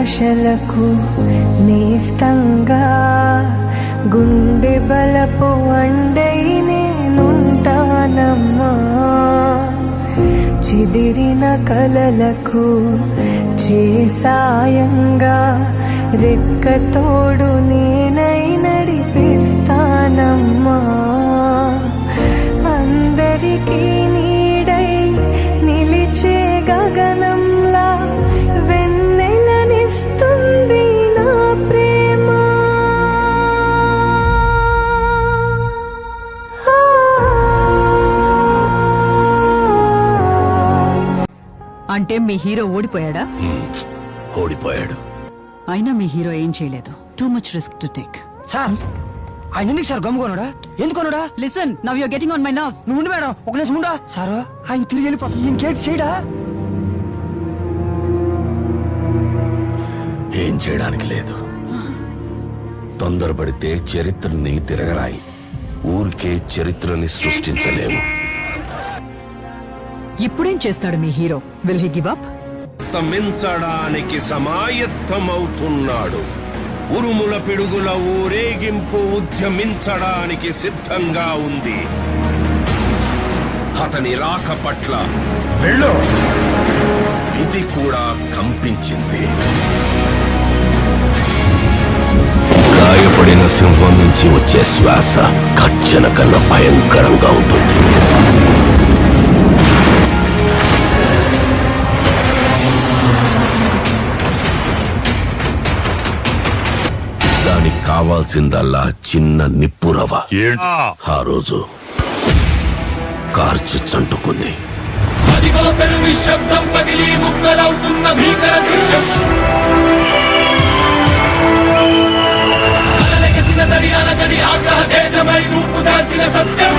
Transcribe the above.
ఆశలకు నేస్తంగా గుండె బలపు అండై నేనుంటానమ్మా. చిదిరిన కలలకు చేసాయంగా రెక్కతోడు నేనై నడిపిస్తానమ్మా. అందరికీ నీడై నిలిచే గగనంలా వెన్నెలనిస్తుంది నా ప్రేమ. అంటే మీ హీరో ఓడిపోయాడా? ఓడిపోయాడు. అయినా మీ హీరో ఏం చేయలేదు. Too much risk to take. Sir ఆయన ఎందుకు సార్ గమ్ముకోనుడా? ఎందుకోనుడా? Listen, now you are getting on my nerves. నువ్వు ఉండు మేడం, ఒక నిమిషం ఉండా. సార్ ఆయన తిరిగి వెళ్ళిపోతుంది, ఇంకేంటి చేయడా? ఏం చేయడానికి లేదు. తొందరపడితే చరిత్రని తిరగరాయి. ఊరికే చరిత్రని సృష్టించలేము. ఇప్పుడేం చేస్తాడు మీ hero? Will he give up? స్తమించడానికి సమాయత్తమవుతున్నాడు. ఉరుముల పిడుగుల ఊరేగింపు ఉద్యమించడానికి సిద్ధంగా ఉంది. అతని రాక పట్ల వెళ్ళు విధి కూడా కంపించింది. గాయపడిన సింహం నుంచి వచ్చే శ్వాస గర్జన కన్నా భయంకరంగా ఉంటుంది. దానికి కావాల్సిందల్లా చిన్న నిప్పురవ. ఆ రోజు కార్చి చంటుకుంది. అదిగో పెను నిశ్శబ్దం పగిలి ముక్కలవుతున్న భీకర దృశ్యం. అలలెగసిన దడి అలజడి ఆగ్రహ తేజమై రూపు దాల్చిన సత్యం.